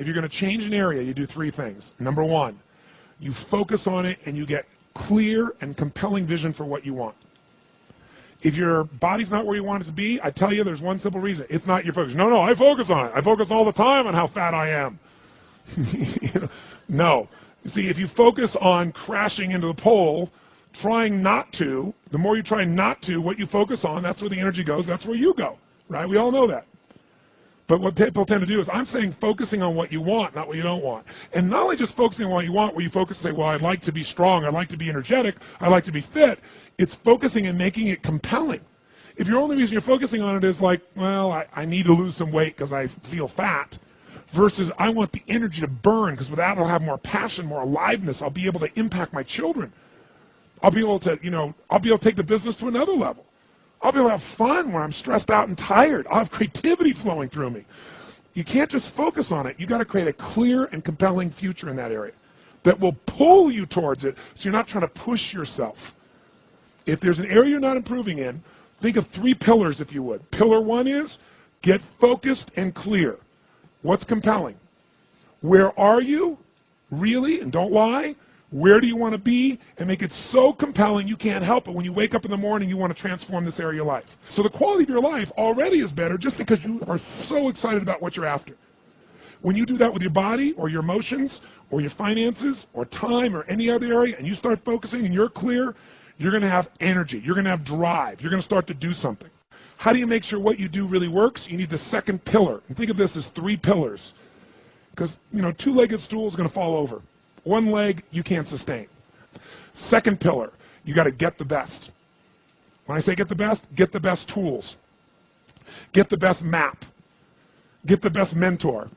if you're going to change an area, you do three things. Number one, you focus on it and you get clear and compelling vision for what you want. If your body's not where you want it to be, I tell you there's one simple reason. It's not your focus. No, I focus on it. I focus all the time on how fat I am. No. You see, if you focus on crashing into the pole, trying not to, the more you try not to, what you focus on, that's where the energy goes, that's where you go, right? We all know that. But what people tend to do is, I'm saying focusing on what you want, not what you don't want. And not only just focusing on what you want, where you focus and say, well, I'd like to be strong, I'd like to be energetic, I'd like to be fit. It's focusing and making it compelling. If your only reason you're focusing on it is like, well, I need to lose some weight because I feel fat, versus I want the energy to burn because with that I'll have more passion, more aliveness, I'll be able to impact my children. I'll be able to, I'll be able to take the business to another level. I'll be able to have fun when I'm stressed out and tired. I'll have creativity flowing through me. You can't just focus on it. You got to create a clear and compelling future in that area that will pull you towards it so you're not trying to push yourself. If there's an area you're not improving in, think of three pillars if you would. Pillar one is get focused and clear. What's compelling? Where are you? Really? And don't lie. Where do you want to be? And make it so compelling you can't help it. When you wake up in the morning, you want to transform this area of your life. So the quality of your life already is better just because you are so excited about what you're after. When you do that with your body or your emotions or your finances or time or any other area and you start focusing and you're clear, you're going to have energy. You're going to have drive. You're going to start to do something. How do you make sure what you do really works? You need the second pillar. And think of this as three pillars. Because, two-legged stool is going to fall over. One leg, you can't sustain. Second pillar, you got to get the best. When I say get the best tools. Get the best map. Get the best mentor.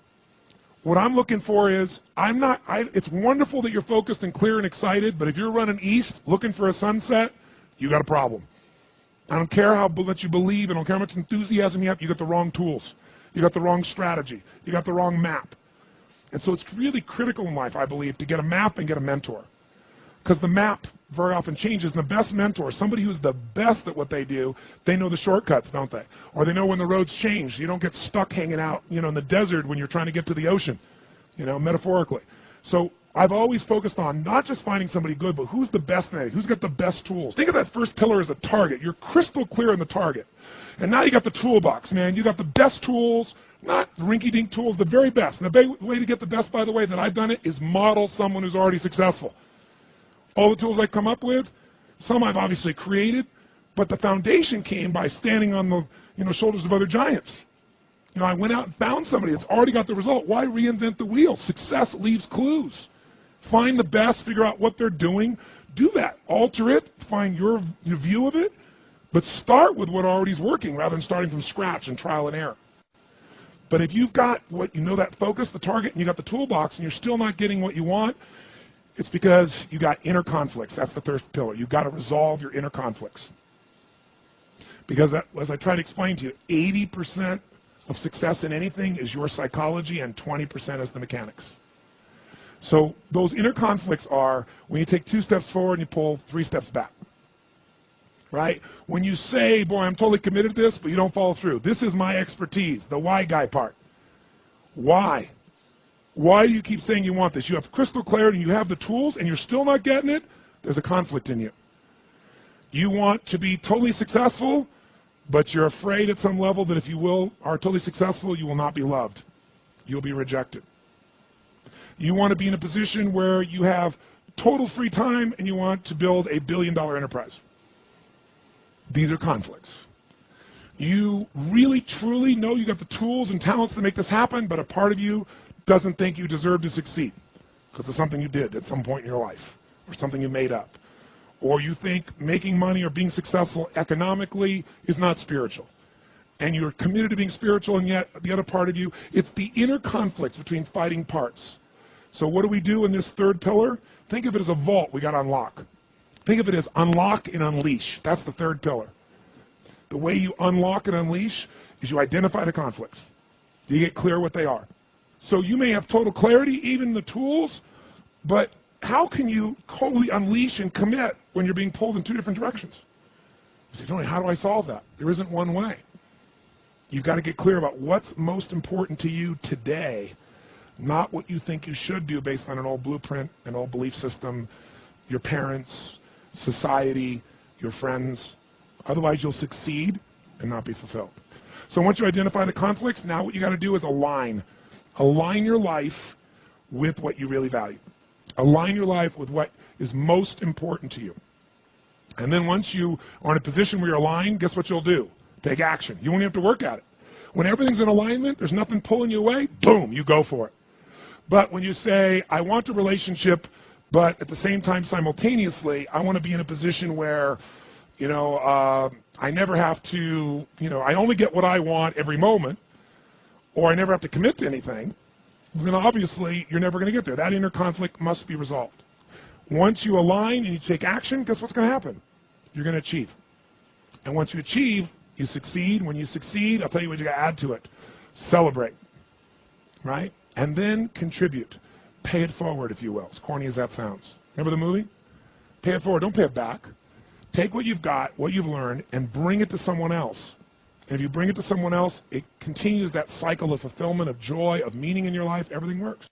What I'm looking for is, it's wonderful that you're focused and clear and excited, but if you're running east looking for a sunset, you got a problem. I don't care how much you believe, I don't care how much enthusiasm you have, you got the wrong tools. You got the wrong strategy. You got the wrong map. And so it's really critical in life, I believe, to get a map and get a mentor. Because the map very often changes, and the best mentor, somebody who's the best at what they do, they know the shortcuts, don't they? Or they know when the roads change. You don't get stuck hanging out, in the desert when you're trying to get to the ocean, metaphorically. So I've always focused on not just finding somebody good, but who's the best at it, who's got the best tools. Think of that first pillar as a target. You're crystal clear on the target. And now you got the toolbox, man. You got the best tools, not rinky-dink tools, the very best. And the way to get the best, by the way, that I've done it is model someone who's already successful. All the tools I come up with, some I've obviously created, but the foundation came by standing on the shoulders of other giants. I went out and found somebody that's already got the result. Why reinvent the wheel? Success leaves clues. Find the best, figure out what they're doing, do that. Alter it, find your view of it, but start with what already is working rather than starting from scratch and trial and error. But if you've got that focus, the target, and you got the toolbox, and you're still not getting what you want, it's because you got inner conflicts. That's the third pillar. You've got to resolve your inner conflicts. Because as I try to explain to you, 80% of success in anything is your psychology and 20% is the mechanics. So those inner conflicts are when you take 2 steps forward and you pull 3 steps back. Right? When you say, boy, I'm totally committed to this, but you don't follow through. This is my expertise, the why guy part. Why? Why do you keep saying you want this? You have crystal clarity, you have the tools, and you're still not getting it? There's a conflict in you. You want to be totally successful, but you're afraid at some level that if you are totally successful, you will not be loved. You'll be rejected. You want to be in a position where you have total free time and you want to build a billion-dollar enterprise. These are conflicts. You really, truly know you got the tools and talents to make this happen, but a part of you doesn't think you deserve to succeed because it's something you did at some point in your life or something you made up. Or you think making money or being successful economically is not spiritual. And you're committed to being spiritual, and yet the other part of you, it's the inner conflicts between fighting parts. So what do we do in this third pillar? Think of it as a vault we got to unlock. Think of it as unlock and unleash. That's the third pillar. The way you unlock and unleash is you identify the conflicts. You get clear what they are. So you may have total clarity, even the tools, but how can you totally unleash and commit when you're being pulled in 2 different directions? You say, Tony, how do I solve that? There isn't one way. You've got to get clear about what's most important to you today, not what you think you should do based on an old blueprint, an old belief system, your parents, society, your friends. Otherwise, you'll succeed and not be fulfilled. So once you identify the conflicts, now what you got to do is align. Align your life with what you really value. Align your life with what is most important to you. And then once you are in a position where you're aligned, guess what you'll do? Take action. You won't even have to work at it. When everything's in alignment, there's nothing pulling you away, boom, you go for it. But when you say, I want a relationship, but at the same time, simultaneously, I want to be in a position where, I never have to, I only get what I want every moment, or I never have to commit to anything, then obviously you're never going to get there. That inner conflict must be resolved. Once you align and you take action, guess what's going to happen? You're going to achieve. And once you achieve, you succeed. When you succeed, I'll tell you what you got to add to it. Celebrate, right? And then contribute. Pay it forward, if you will, as corny as that sounds. Remember the movie? Pay it forward. Don't pay it back. Take what you've got, what you've learned, and bring it to someone else. And if you bring it to someone else, it continues that cycle of fulfillment, of joy, of meaning in your life. Everything works.